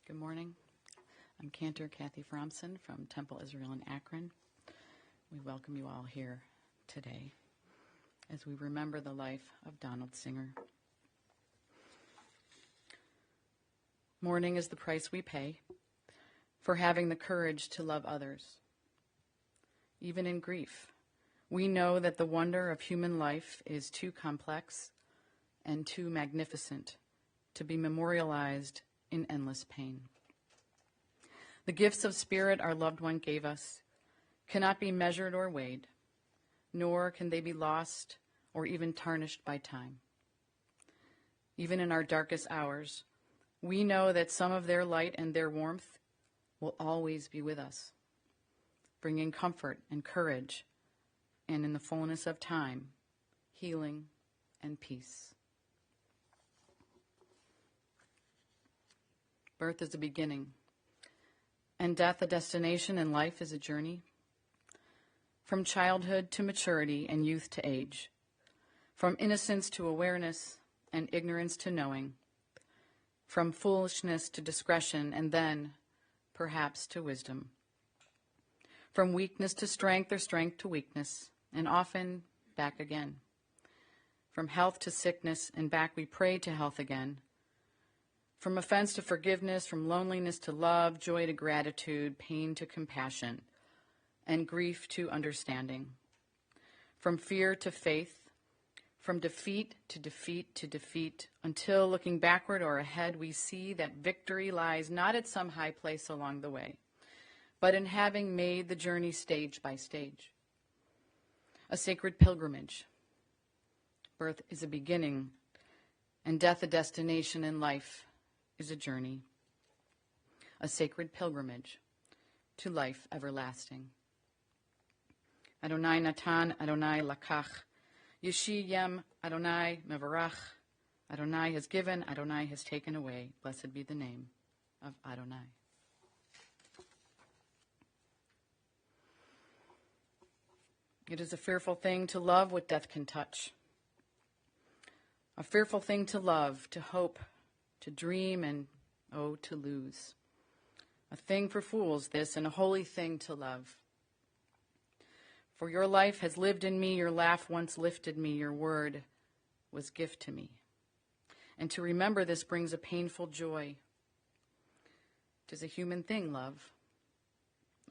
Good morning. I'm Cantor Kathy Fromson from Temple Israel in Akron. We welcome you all here today as we remember the life of Donald Singer. Mourning is the price we pay. for having the courage to love others. Even in grief, we know that the wonder of human life is too complex and too magnificent to be memorialized in endless pain. The gifts of spirit our loved one gave us cannot be measured or weighed, nor can they be lost or even tarnished by time. Even in our darkest hours, we know that some of their light and their warmth will always be with us, bringing comfort and courage, and in the fullness of time, healing and peace. Birth is a beginning, and death a destination, and life is a journey. From childhood to maturity and youth to age, from innocence to awareness and ignorance to knowing, from foolishness to discretion and then, perhaps, to wisdom, from weakness to strength or strength to weakness, and often back again, from health to sickness and back we pray to health again, from offense to forgiveness, from loneliness to love, joy to gratitude, pain to compassion, and grief to understanding, from fear to faith, from defeat to defeat to defeat, until looking backward or ahead, we see that victory lies not at some high place along the way, but in having made the journey stage by stage. A sacred pilgrimage. Birth is a beginning, and death a destination, and life is a journey. A sacred pilgrimage to life everlasting. Adonai Natan, Adonai Lakach, Yeshi Yem, Adonai Mevarach. Adonai has given, Adonai has taken away. Blessed be the name of Adonai. It is a fearful thing to love what death can touch. A fearful thing to love, to hope, to dream, and, oh, to lose. A thing for fools, this, and a holy thing to love. For your life has lived in me, your laugh once lifted me, your word was gift to me. And to remember this brings a painful joy. 'Tis a human thing, love,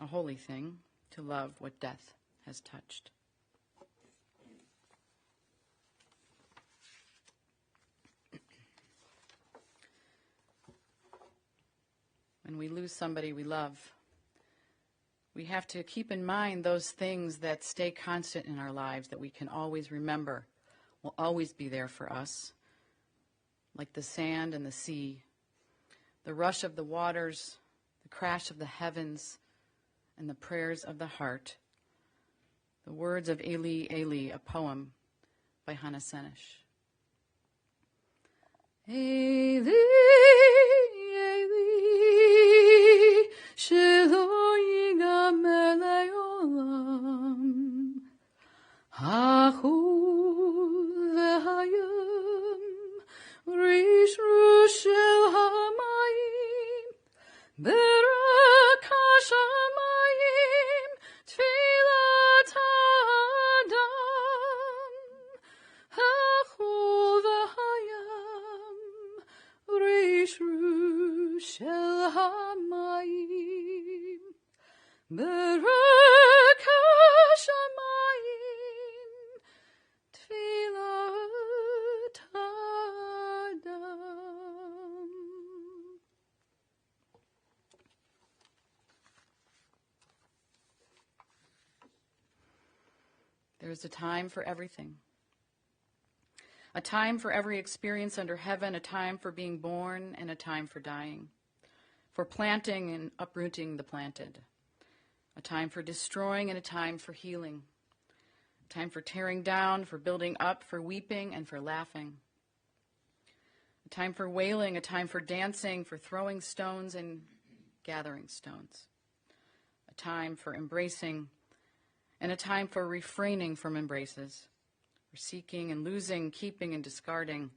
a holy thing, to love what death has touched. When we lose somebody we love, we have to keep in mind those things that stay constant in our lives that we can always remember, will always be there for us, like the sand and the sea, the rush of the waters, the crash of the heavens, and the prayers of the heart. The words of Eli, Eli, a poem by Hannah Senesh. Eli, Eli, shelo yigamer le'olam, ha'chu ve'hayim, rishru shel hamayim, berak hashamayim, tfilat ha'adam, ha'chu ve'hayim, rishru shel hamayim, berak hashamayim, tfilat ha'adam. There is a time for everything. A time for every experience under heaven, a time for being born, and a time for dying. For planting and uprooting the planted. A time for destroying and a time for healing. A time for tearing down, for building up, for weeping and for laughing. A time for wailing, a time for dancing, for throwing stones and gathering stones. A time for embracing and a time for refraining from embraces. For seeking and losing, keeping and discarding,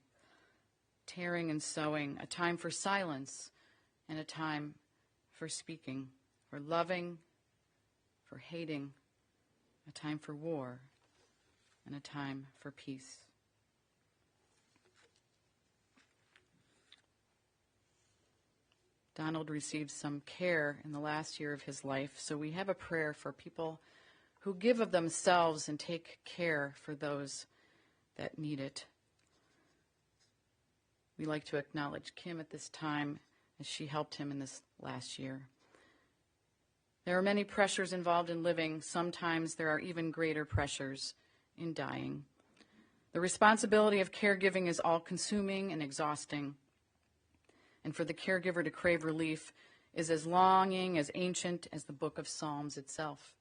tearing and sewing. A time for silence and a time for speaking, for loving, for hating, a time for war, and a time for peace. Donald received some care in the last year of his life, so we have a prayer for people who give of themselves and take care for those that need it. We like to acknowledge Kim at this time as she helped him in this last year. There are many pressures involved in living. Sometimes there are even greater pressures in dying. The responsibility of caregiving is all-consuming and exhausting. And for the caregiver to crave relief is as longing, as ancient as the book of Psalms itself.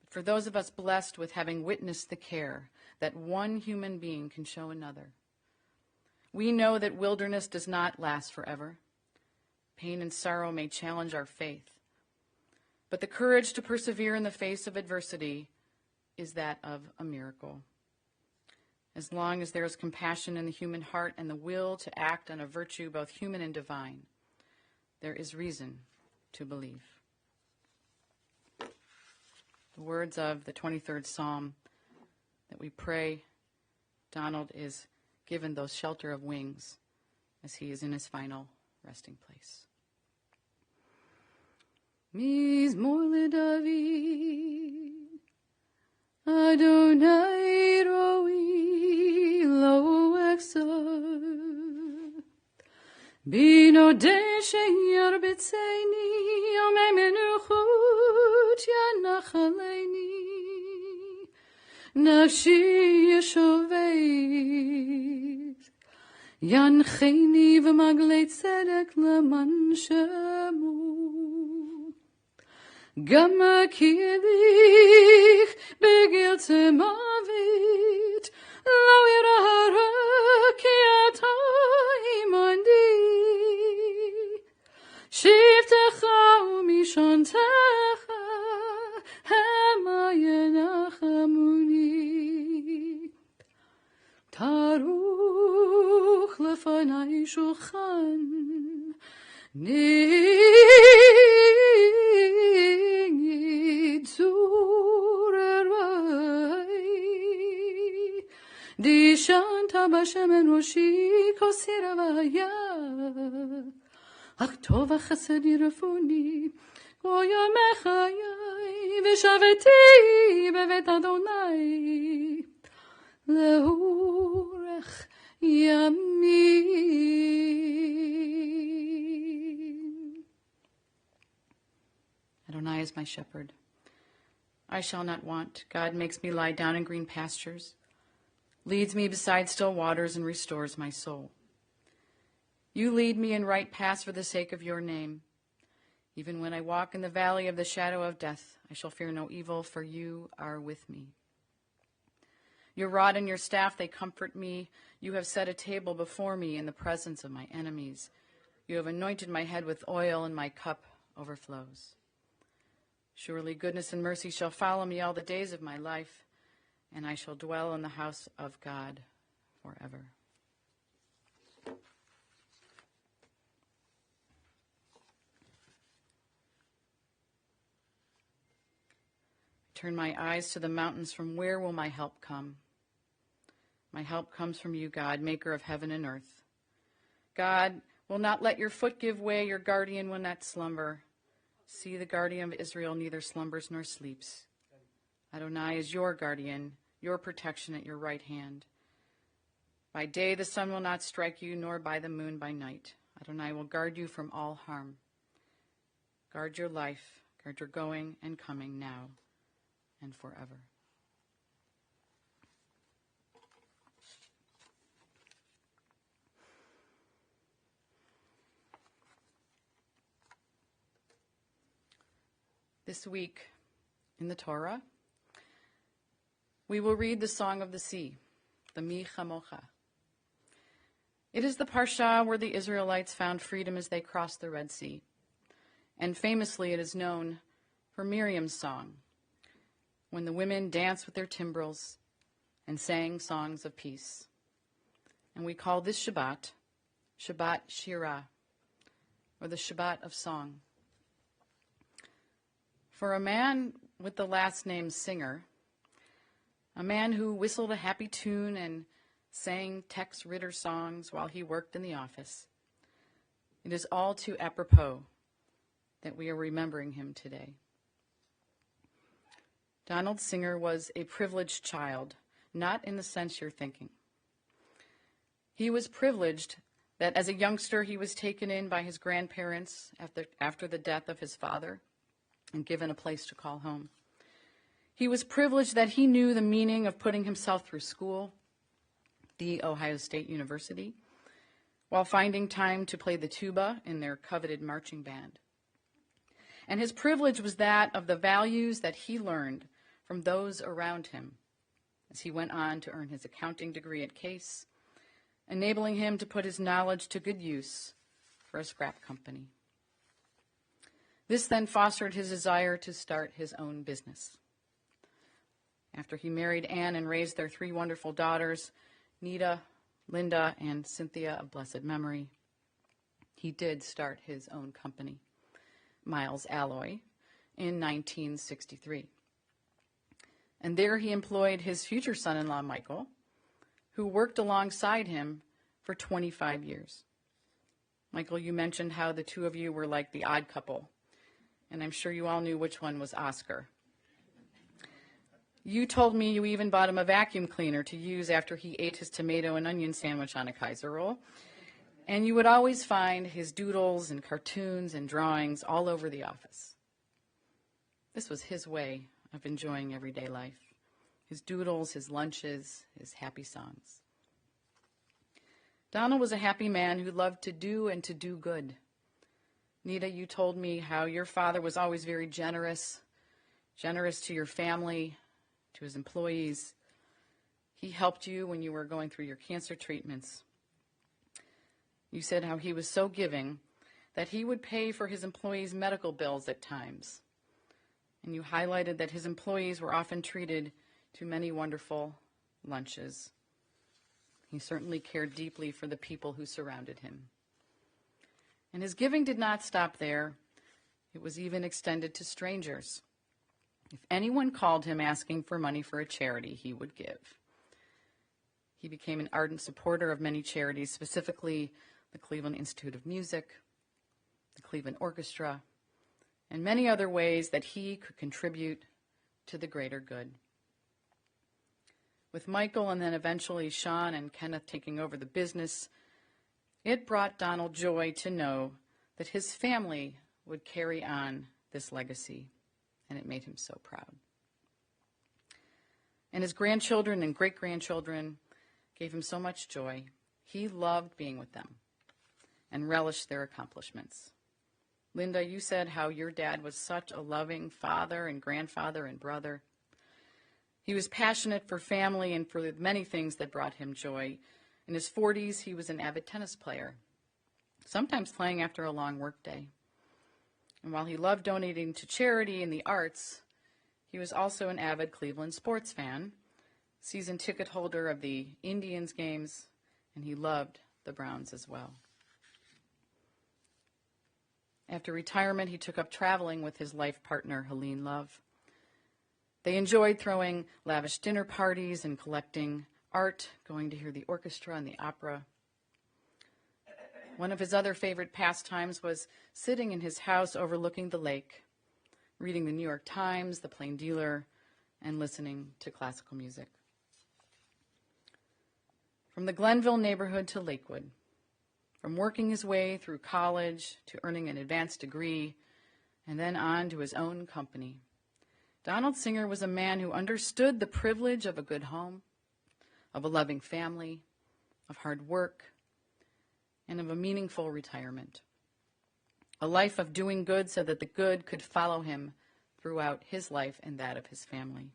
But for those of us blessed with having witnessed the care that one human being can show another, we know that wilderness does not last forever. Pain and sorrow may challenge our faith, but the courage to persevere in the face of adversity is that of a miracle. As long as there is compassion in the human heart and the will to act on a virtue both human and divine, there is reason to believe. The words of the 23rd Psalm that we pray, Donald is given those shelter of wings as he is in his final resting place. Mizmor leDavid, Adonai roi lo exalt. Bino deshe yarbitzeni, ome menuchut yanachaleni. Nafshi yeshovev, yancheni v'maglei tzedek leman shemu. Gama kilich begil temavit, lo irahara ki ata imandi. Shivtecha u'mishontecha hema yenachamuni. Taruch lefanai shulchan Dishanta b'Hashem enoshi kosir avaya, ach tov hachesed yirafuni, goya mechayai v'shaveti bevet Adonai leurech yamin. Adonai is my shepherd. I shall not want. God makes me lie down in green pastures, leads me beside still waters, and restores my soul. You lead me in right paths for the sake of your name. Even when I walk in the valley of the shadow of death, I shall fear no evil, for you are with me. Your rod and your staff, they comfort me. You have set a table before me in the presence of my enemies. You have anointed my head with oil, and my cup overflows. Surely goodness and mercy shall follow me all the days of my life, and I shall dwell in the house of God forever. Turn my eyes to the mountains. From where will my help come? My help comes from you, God, maker of heaven and earth. God will not let your foot give way. Your guardian will not slumber. See, the guardian of Israel neither slumbers nor sleeps. Adonai is your guardian, your protection at your right hand. By day the sun will not strike you, nor by the moon by night. Adonai will guard you from all harm. Guard your life, guard your going and coming now and forever. This week in the Torah, we will read the Song of the Sea, the Mi Chamocha. It is the parsha where the Israelites found freedom as they crossed the Red Sea. And famously, it is known for Miriam's song, when the women danced with their timbrels and sang songs of peace. And we call this Shabbat, Shabbat Shirah, or the Shabbat of song. For a man with the last name Singer, a man who whistled a happy tune and sang Tex Ritter songs while he worked in the office, It is all too apropos that we are remembering him today. Donald Singer was a privileged child, not in the sense you're thinking. He was privileged that as a youngster he was taken in by his grandparents after the death of his father and given a place to call home. He was privileged that he knew the meaning of putting himself through school, the Ohio State University, while finding time to play the tuba in their coveted marching band. And his privilege was that of the values that he learned from those around him as he went on to earn his accounting degree at Case, enabling him to put his knowledge to good use for a scrap company. This then fostered his desire to start his own business. After he married Anne and raised their three wonderful daughters, Nita, Linda, and Cynthia of blessed memory, he did start his own company, Miles Alloy, in 1963. And there he employed his future son-in-law, Michael, who worked alongside him for 25 years. Michael, you mentioned how the two of you were like the odd couple, and I'm sure you all knew which one was Oscar. You told me you even bought him a vacuum cleaner to use after he ate his tomato and onion sandwich on a Kaiser roll. And you would always find his doodles and cartoons and drawings all over the office. This was his way of enjoying everyday life. His doodles, his lunches, his happy songs. Donald was a happy man who loved to do and to do good. Nita, you told me how your father was always very generous to your family, to his employees. He helped you when you were going through your cancer treatments. You said how he was so giving that he would pay for his employees' medical bills at times. And you highlighted that his employees were often treated to many wonderful lunches. He certainly cared deeply for the people who surrounded him. And his giving did not stop there. It was even extended to strangers. If anyone called him asking for money for a charity, he would give. He became an ardent supporter of many charities, specifically the Cleveland Institute of Music, the Cleveland Orchestra, and many other ways that he could contribute to the greater good. With Michael and then eventually Sean and Kenneth taking over the business, it brought Donald joy to know that his family would carry on this legacy, and it made him so proud. And his grandchildren and great-grandchildren gave him so much joy. He loved being with them and relished their accomplishments. Linda, you said how your dad was such a loving father and grandfather and brother. He was passionate for family and for many things that brought him joy. In his 40s, he was an avid tennis player, sometimes playing after a long workday. And while he loved donating to charity and the arts, he was also an avid Cleveland sports fan, season ticket holder of the Indians games, and he loved the Browns as well. After retirement, he took up traveling with his life partner, Helene Love. They enjoyed throwing lavish dinner parties and collecting art, going to hear the orchestra and the opera. One of his other favorite pastimes was sitting in his house overlooking the lake, reading the New York Times, the Plain Dealer, and listening to classical music. From the Glenville neighborhood to Lakewood, from working his way through college to earning an advanced degree, and then on to his own company, Donald Singer was a man who understood the privilege of a good home, of a loving family, of hard work, and of a meaningful retirement. A life of doing good so that the good could follow him throughout his life and that of his family.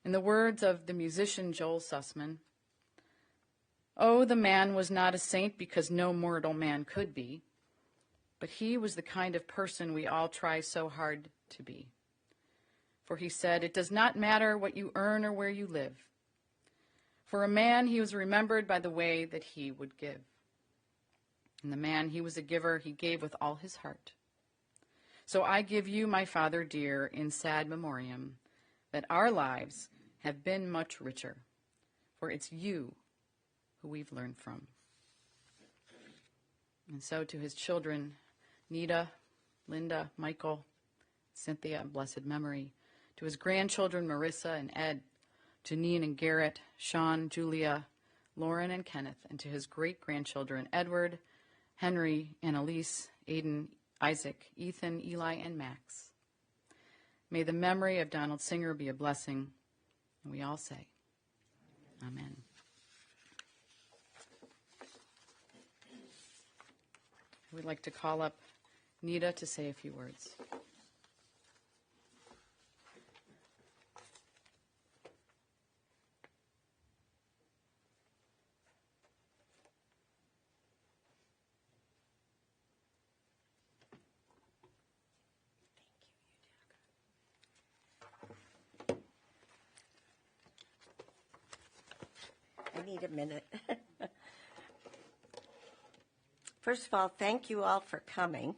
In the words of the musician Joel Sussman, "Oh, the man was not a saint because no mortal man could be, but he was the kind of person we all try so hard to be. For he said, it does not matter what you earn or where you live. For a man, he was remembered by the way that he would give. And the man, he was a giver, he gave with all his heart. So I give you, my father dear, in sad memoriam, that our lives have been much richer, for it's you who we've learned from." And so to his children, Nita, Linda, Michael, Cynthia, and blessed memory. To his grandchildren, Marissa and Ed. To Neen and Garrett, Sean, Julia, Lauren, and Kenneth. And to his great-grandchildren, Edward, Henry, Annalise, Aiden, Isaac, Ethan, Eli, and Max. May the memory of Donald Singer be a blessing. And we all say, Amen. We'd like to call up Nita to say a few words. I need a minute. First of all, thank you all for coming.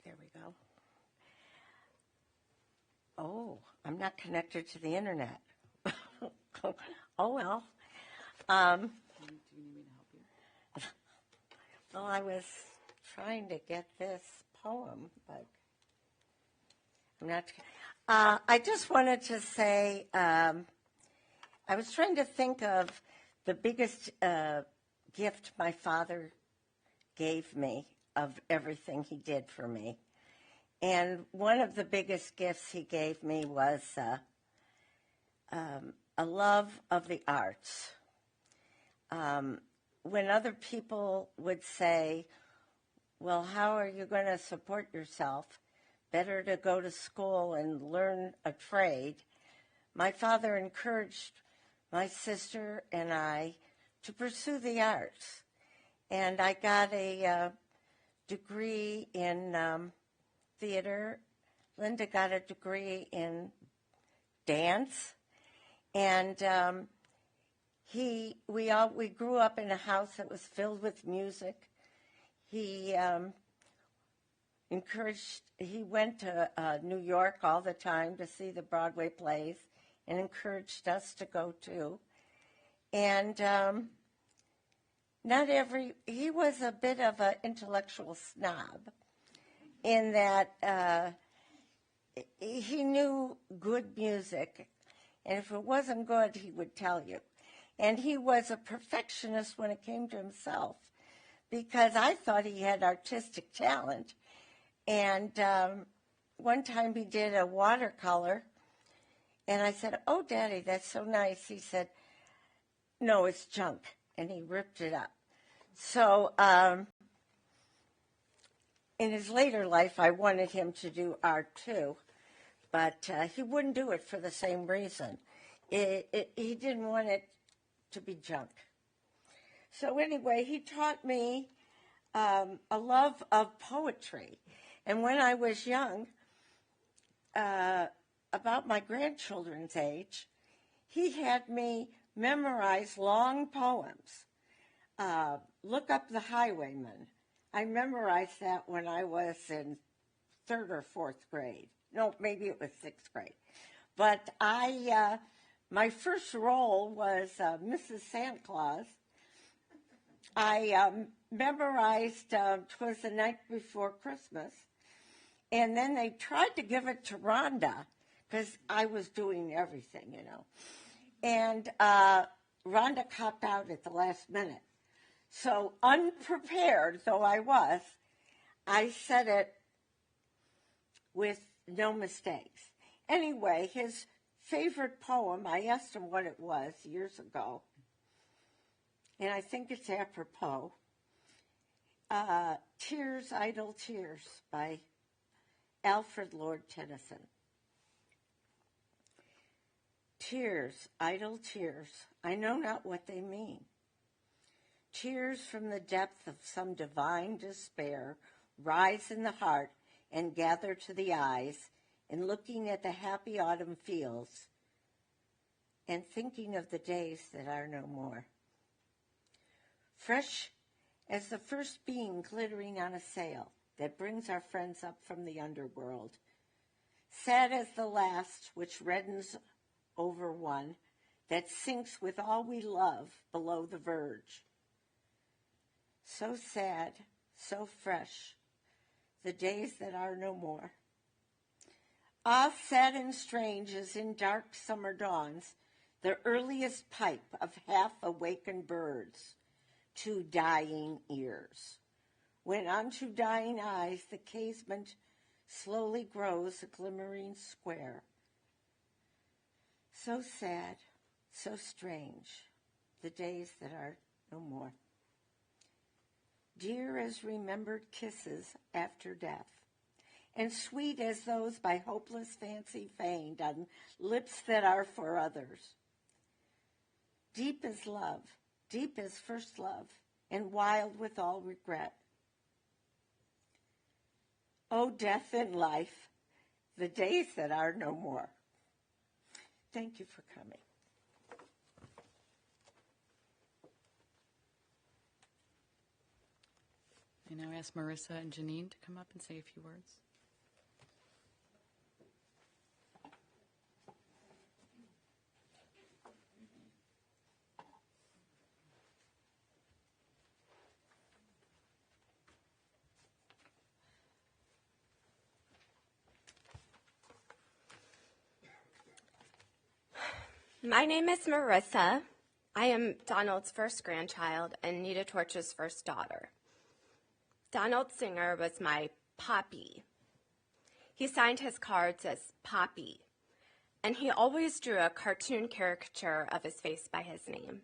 There we go. Oh, I'm not connected to the internet. Oh, well. Do you need me to help you? Well, I was trying to get this poem, but I'm not. I just wanted to say, I was trying to think of the biggest gift my father gave me of everything he did for me. And one of the biggest gifts he gave me was a love of the arts. When other people would say, well, how are you going to support yourself? Better to go to school and learn a trade. My father encouraged my sister and I to pursue the arts. And I got a degree in theater. Linda got a degree in dance. And we grew up in a house that was filled with music. He went to New York all the time to see the Broadway plays and encouraged us to go too. And he was a bit of an intellectual snob in that he knew good music, and if it wasn't good, he would tell you. And he was a perfectionist when it came to himself, because I thought he had artistic talent. And one time he did a watercolor, and I said, oh, Daddy, that's so nice. He said, no, it's junk, and he ripped it up. So in his later life, I wanted him to do art too, but he wouldn't do it for the same reason. He didn't want it to be junk. So anyway, he taught me a love of poetry. And when I was young, about my grandchildren's age, he had me memorize long poems. Look Up the Highwayman. I memorized that when I was in 3rd or 4th grade. No, maybe it was 6th grade. But my first role was Mrs. Santa Claus. I memorized 'Twas the Night Before Christmas. And then they tried to give it to Rhonda, because I was doing everything, you know. And Rhonda copped out at the last minute. So unprepared though I was, I said it with no mistakes. Anyway, his favorite poem, I asked him what it was years ago, and I think it's apropos. Tears, Idle Tears by Alfred Lord Tennyson. Tears, idle tears, I know not what they mean. Tears from the depth of some divine despair rise in the heart and gather to the eyes in looking at the happy autumn fields and thinking of the days that are no more. Fresh as the first beam glittering on a sail that brings our friends up from the underworld. Sad as the last which reddens over one, that sinks with all we love below the verge. So sad, so fresh, the days that are no more. Ah, sad and strange as in dark summer dawns, the earliest pipe of half-awakened birds to dying ears, when unto dying eyes the casement slowly grows a glimmering square. So sad, so strange, the days that are no more. Dear as remembered kisses after death, and sweet as those by hopeless fancy feigned on lips that are for others. Deep as love, deep as first love, and wild with all regret. O death and life, the days that are no more. Thank you for coming. I now ask Marissa and Janine to come up and say a few words. My name is Marissa. I am Donald's first grandchild and Nita Torch's first daughter. Donald Singer was my Poppy. He signed his cards as Poppy, and he always drew a cartoon caricature of his face by his name.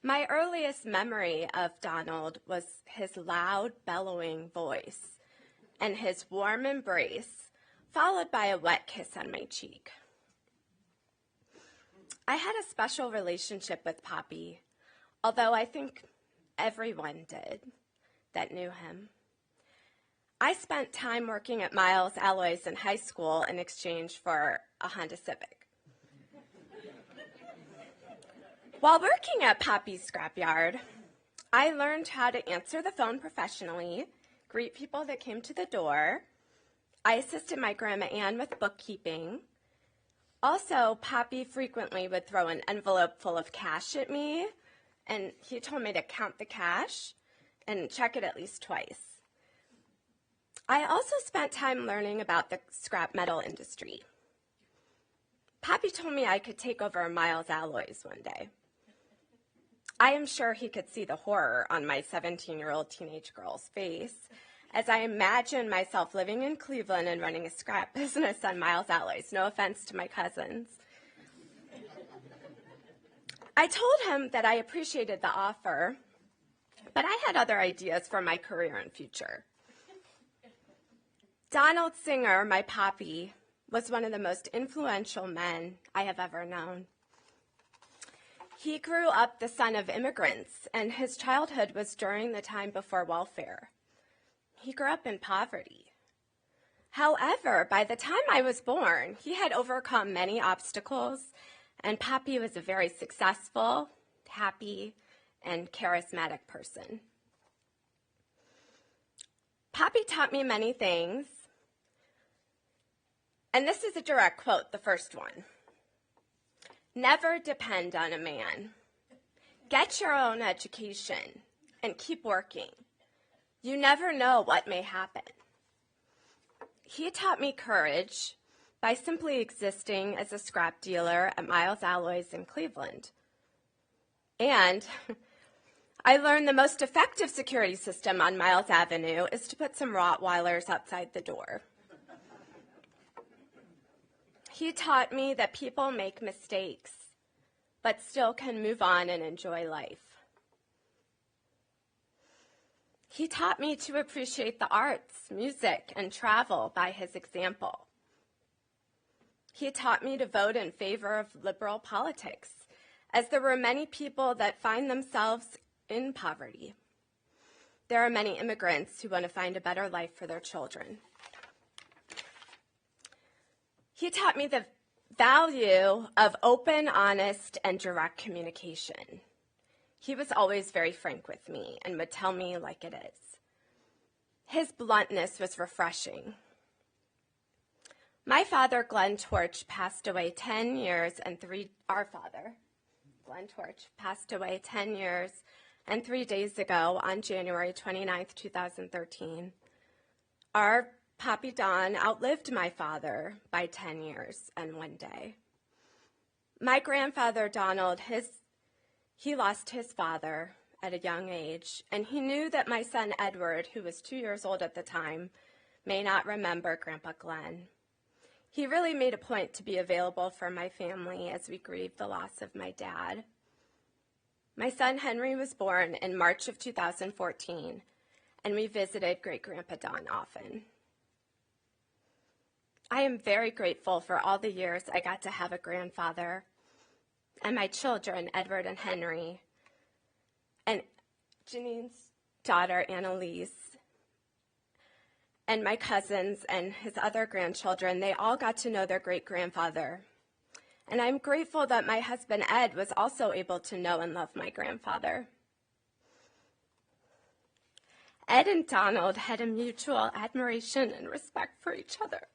My earliest memory of Donald was his loud, bellowing voice and his warm embrace, followed by a wet kiss on my cheek. I had a special relationship with Poppy, although I think everyone did that knew him. I spent time working at Miles Alloys in high school in exchange for a Honda Civic. While working at Poppy's scrapyard, I learned how to answer the phone professionally, greet people that came to the door. I assisted my Grandma Ann with bookkeeping. Also, Poppy frequently would throw an envelope full of cash at me, and he told me to count the cash and check it at least twice. I also spent time learning about the scrap metal industry. Poppy told me I could take over Miles Alloys one day. I am sure he could see the horror on my 17-year-old teenage girl's face as I imagined myself living in Cleveland and running a scrap business on Miles Alloys. No offense to my cousins. I told him that I appreciated the offer, but I had other ideas for my career and future. Donald Singer, my Poppy, was one of the most influential men I have ever known. He grew up the son of immigrants, and his childhood was during the time before welfare. He grew up in poverty. However, by the time I was born, he had overcome many obstacles, and Poppy was a very successful, happy, and charismatic person. Poppy taught me many things, and this is a direct quote, the first one. Never depend on a man. Get your own education and keep working. You never know what may happen. He taught me courage by simply existing as a scrap dealer at Miles Alloys in Cleveland. And I learned the most effective security system on Miles Avenue is to put some Rottweilers outside the door. He taught me that people make mistakes, but still can move on and enjoy life. He taught me to appreciate the arts, music, and travel by his example. He taught me to vote in favor of liberal politics, as there were many people that find themselves in poverty. There are many immigrants who want to find a better life for their children. He taught me the value of open, honest, and direct communication. He was always very frank with me and would tell me like it is. His bluntness was refreshing. My father, Glenn Torch, passed away 10 years and our father, Glenn Torch, passed away 10 years and 3 days ago on January 29th, 2013. Our Poppy Don outlived my father by 10 years and 1 day. My grandfather, Donald, he lost his father at a young age, and he knew that my son, Edward, who was 2 years old at the time, may not remember Grandpa Glenn. He really made a point to be available for my family as we grieved the loss of my dad. My son Henry was born in March of 2014, and we visited Great-Grandpa Don often. I am very grateful for all the years I got to have a grandfather, and my children, Edward and Henry, and Janine's daughter, Annalise, and my cousins and his other grandchildren. They all got to know their great-grandfather. And I'm grateful that my husband, Ed, was also able to know and love my grandfather. Ed and Donald had a mutual admiration and respect for each other.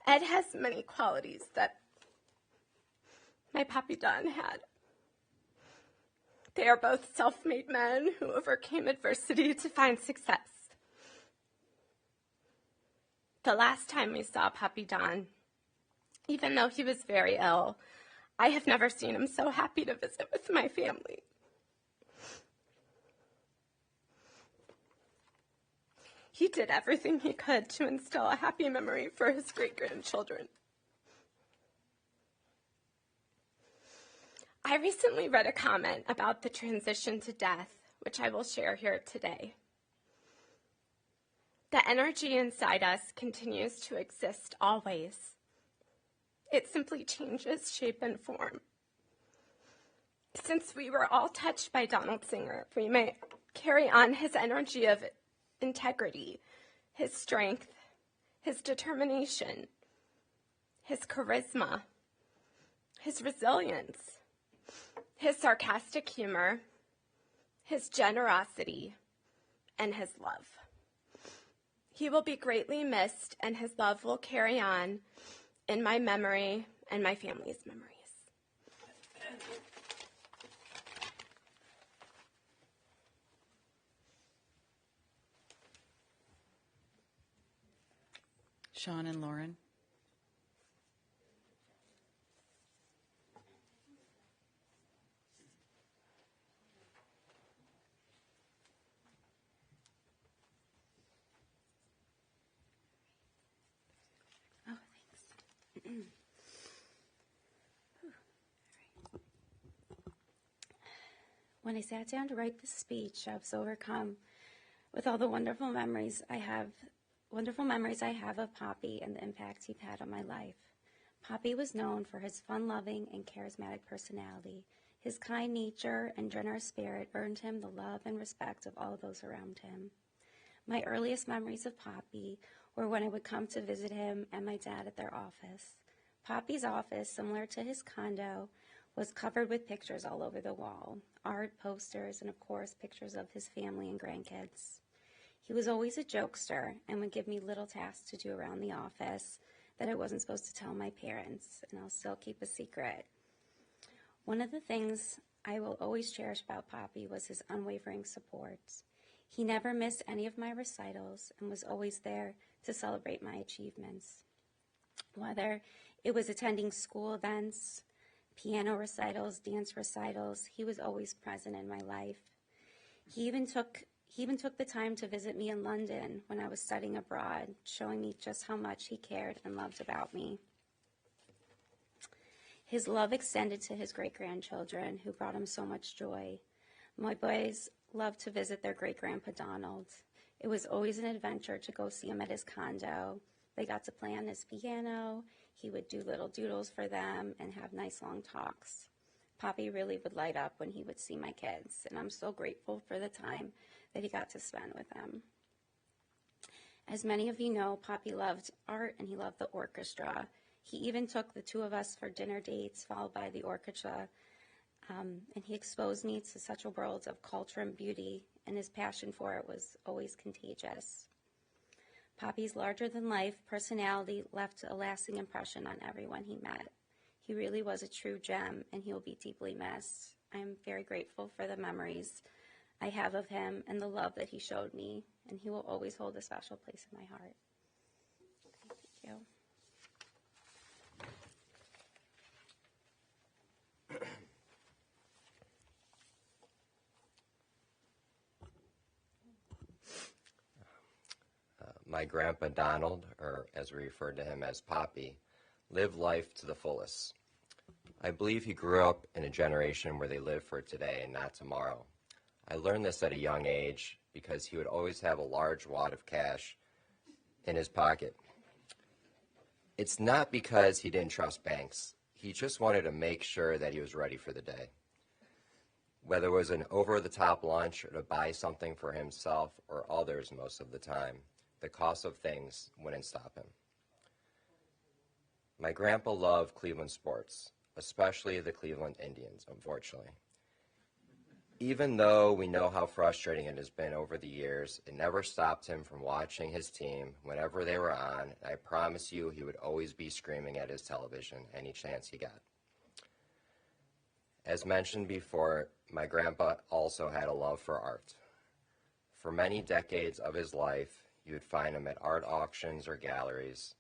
Ed has many qualities that my Poppy Don had. They are both self-made men who overcame adversity to find success. The last time we saw Poppy Don, even though he was very ill, I have never seen him so happy to visit with my family. He did everything he could to instill a happy memory for his great-grandchildren. I recently read a comment about the transition to death, which I will share here today. The energy inside us continues to exist always. It simply changes shape and form. Since we were all touched by Donald Singer, we may carry on his energy of integrity, his strength, his determination, his charisma, his resilience, his sarcastic humor, his generosity, and his love. He will be greatly missed, and his love will carry on in my memory and my family's memories. Sean and Lauren. Oh, thanks. When I sat down to write this speech, I was overcome with all the wonderful memories I have of Poppy and the impact he had on my life. Poppy was known for his fun-loving and charismatic personality. His kind nature and generous spirit earned him the love and respect of all those around him. My earliest memories of Poppy were when I would come to visit him and my dad at their office. Poppy's office, similar to his condo, was covered with pictures all over the wall, art, posters, and of course pictures of his family and grandkids. He was always a jokester and would give me little tasks to do around the office that I wasn't supposed to tell my parents, and I'll still keep a secret. One of the things I will always cherish about Poppy was his unwavering support. He never missed any of my recitals and was always there to celebrate my achievements. Whether it was attending school events, piano recitals, dance recitals, he was always present in my life. He even took the time to visit me in London when I was studying abroad, showing me just how much he cared and loved about me. His love extended to his great-grandchildren, who brought him so much joy. My boys loved to visit their great-grandpa Donald. It was always an adventure to go see him at his condo. They got to play on his piano. He would do little doodles for them and have nice long talks. Poppy really would light up when he would see my kids, and I'm so grateful for the time that he got to spend with them. As many of you know, Poppy loved art and he loved the orchestra. He even took the two of us for dinner dates, followed by the orchestra, and he exposed me to such a world of culture and beauty, and his passion for it was always contagious. Poppy's larger-than-life personality left a lasting impression on everyone he met. He really was a true gem, and he will be deeply missed. I am very grateful for the memories I have of him and the love that he showed me, and he will always hold a special place in my heart. Thank you. My grandpa Donald, or as we referred to him as Poppy, lived life to the fullest. I believe he grew up in a generation where they live for today and not tomorrow. I learned this at a young age because he would always have a large wad of cash in his pocket. It's not because he didn't trust banks. He just wanted to make sure that he was ready for the day. Whether it was an over-the-top lunch or to buy something for himself or others most of the time, the cost of things wouldn't stop him. My grandpa loved Cleveland sports, especially the Cleveland Indians, unfortunately. Even though we know how frustrating it has been over the years, it never stopped him from watching his team whenever they were on, and I promise you he would always be screaming at his television any chance he got. As mentioned before, my grandpa also had a love for art. For many decades of his life, you would find him at art auctions or galleries.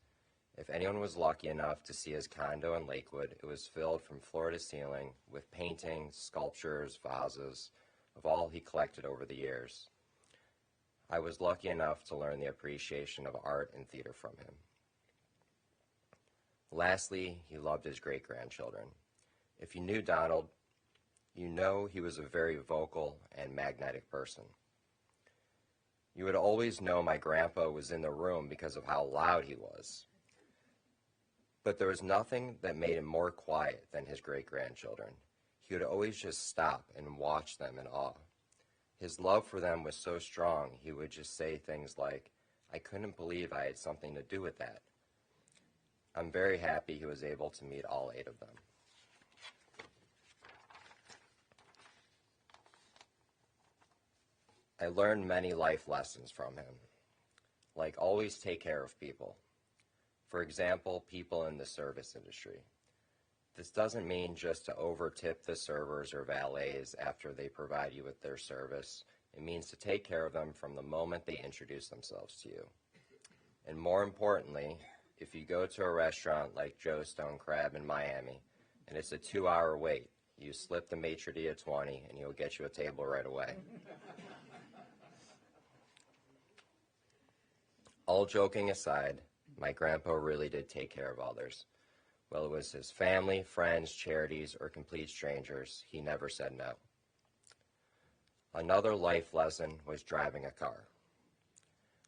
If anyone was lucky enough to see his condo in Lakewood, it was filled from floor to ceiling with paintings, sculptures, vases, of all he collected over the years. I was lucky enough to learn the appreciation of art and theater from him. Lastly, he loved his great-grandchildren. If you knew Donald, you know he was a very vocal and magnetic person. You would always know my grandpa was in the room because of how loud he was. But there was nothing that made him more quiet than his great-grandchildren. He would always just stop and watch them in awe. His love for them was so strong, he would just say things like, "I couldn't believe I had something to do with that." I'm very happy he was able to meet all 8 of them. I learned many life lessons from him, like always take care of people. For example, people in the service industry. This doesn't mean just to over-tip the servers or valets after they provide you with their service. It means to take care of them from the moment they introduce themselves to you. And more importantly, if you go to a restaurant like Joe's Stone Crab in Miami, and it's a 2-hour wait, you slip the maitre d' a 20 and he'll get you a table right away. All joking aside, my grandpa really did take care of others. Whether it was his family, friends, charities, or complete strangers, he never said no. Another life lesson was driving a car.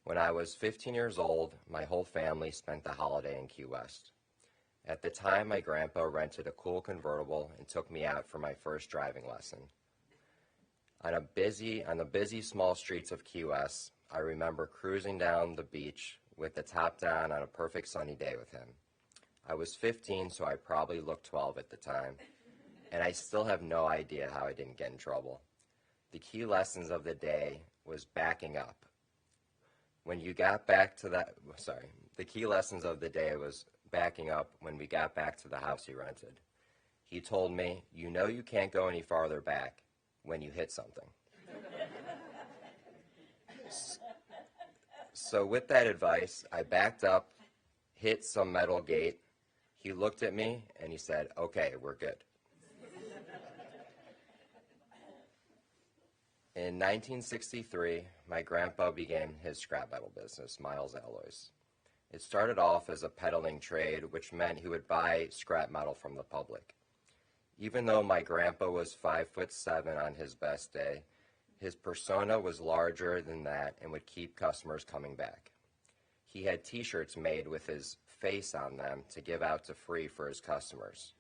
When I was 15 years old, my whole family spent the holiday in Key West. At the time, my grandpa rented a cool convertible and took me out for my first driving lesson. On the busy small streets of Key West, I remember cruising down the beach with the top down on a perfect sunny day with him. I was 15, so I probably looked 12 at the time, and I still have no idea how I didn't get in trouble. The key lessons of the day was backing up. The key lessons of the day was backing up when we got back to the house he rented. He told me, "You know you can't go any farther back when you hit something." So with that advice, I backed up, hit some metal gate. He looked at me and he said, "Okay, we're good." In 1963, my grandpa began his scrap metal business, Miles Alloys. It started off as a peddling trade, which meant he would buy scrap metal from the public. Even though my grandpa was 5'7" on his best day, his persona was larger than that and would keep customers coming back. He had t-shirts made with his face on them to give out to free for his customers.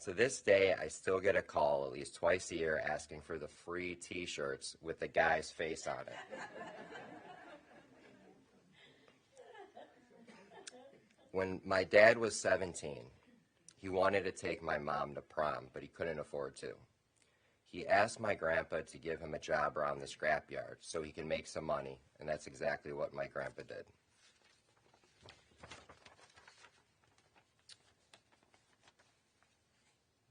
To this day, I still get a call at least twice a year asking for the free t-shirts with the guy's face on it. When my dad was 17, he wanted to take my mom to prom, but he couldn't afford to. He asked my grandpa to give him a job around the scrapyard so he can make some money, and that's exactly what my grandpa did.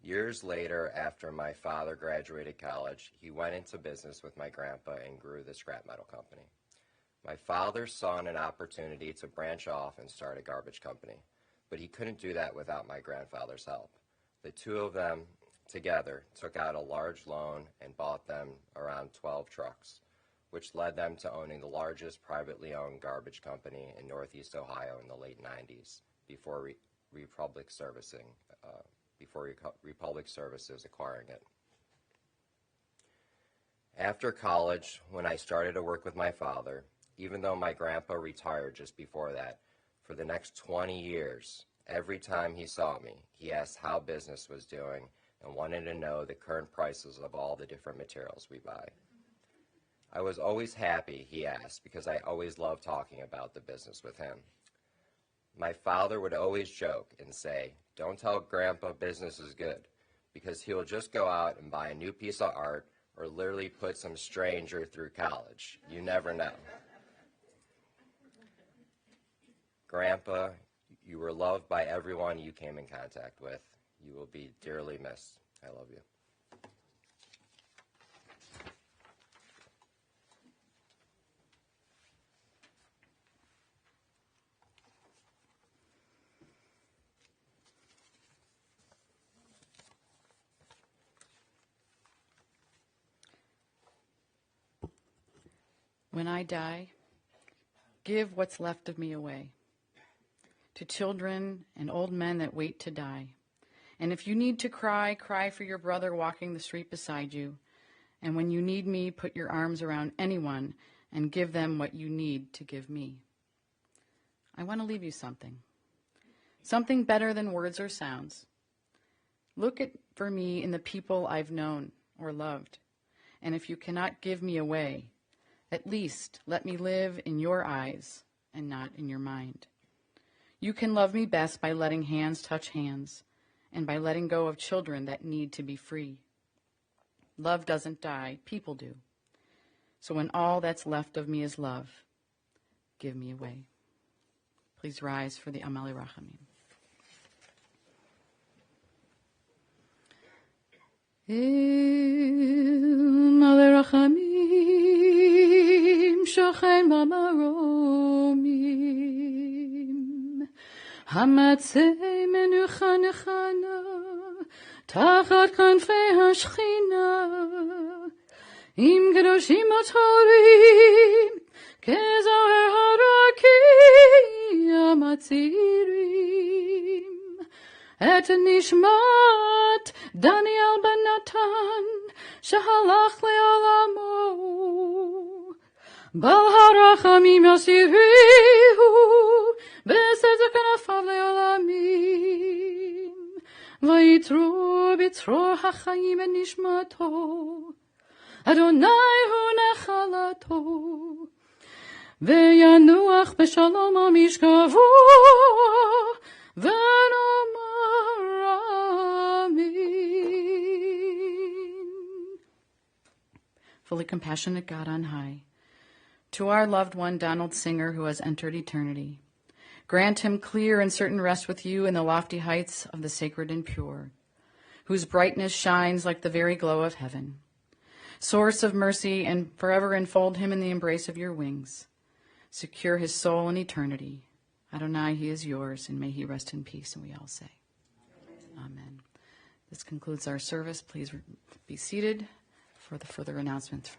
Years later, after my father graduated college, he went into business with my grandpa and grew the scrap metal company. My father saw an opportunity to branch off and start a garbage company, but he couldn't do that without my grandfather's help. The two of them together took out a large loan and bought them around 12 trucks, which led them to owning the largest privately owned garbage company in Northeast Ohio in the late 90s before Republic Services acquiring it. After college, when I started to work with my father, even though my grandpa retired just before that, for the next 20 years, every time he saw me, he asked how business was doing and wanted to know the current prices of all the different materials we buy. I was always happy, he asked, because I always loved talking about the business with him. My father would always joke and say, "Don't tell Grandpa business is good," because he'll just go out and buy a new piece of art or literally put some stranger through college. You never know. Grandpa, you were loved by everyone you came in contact with. You will be dearly missed. I love you. When I die, give what's left of me away to children and old men that wait to die. And if you need to cry, cry for your brother walking the street beside you. And when you need me, put your arms around anyone and give them what you need to give me. I want to leave you something better than words or sounds. Look for me in the people I've known or loved. And if you cannot give me away, at least let me live in your eyes and not in your mind. You can love me best by letting hands touch hands and by letting go of children that need to be free. Love doesn't die, people do. So when all that's left of me is love, give me away. Please rise for the Amali Rachamim. Amali Rachamim, Shochen Bamaromim, Hamatzei Menucha Nechana, Tachat Kanfei HaShechina, Im Kedoshim HaTorim, Kezoher HaRakim HaTzirim, Et Nishmat Daniel Ben Natan, Shehalach Le'olamo, Bal HaRachamim Yosirihu, B'Sezer Kanafav Le'olamim, Vayitru B'Tzro HaChaim Et Nishmato, Adonai Hu Nechalato, Ve'yanuach B'Shalom HaMishkavo, V'nomar Amin. Fully compassionate God on high, to our loved one Donald Singer, who has entered eternity, grant him clear and certain rest with you in the lofty heights of the sacred and pure, whose brightness shines like the very glow of heaven. Source of mercy, and forever enfold him in the embrace of your wings. Secure his soul in eternity. Adonai, he is yours, and may he rest in peace. And we all say, Amen. This concludes our service. Please be seated for the further announcements.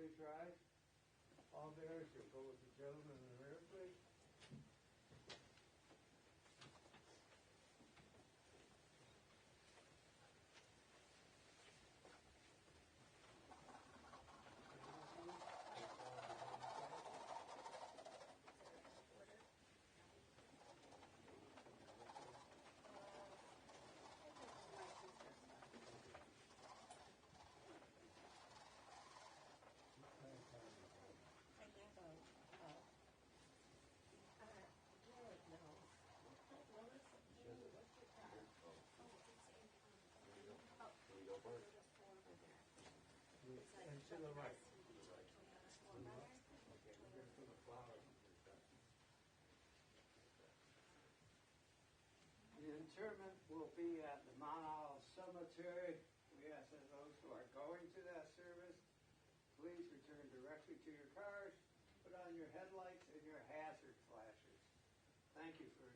please rise. All bearers, you'll go with the gentleman in the rear, please. And to the right. Okay, we're going to put the flowers. The interment will be at the Mount Olive Cemetery. We ask that those who are going to that service, please return directly to your cars, put on your headlights and your hazard flashes. Thank you for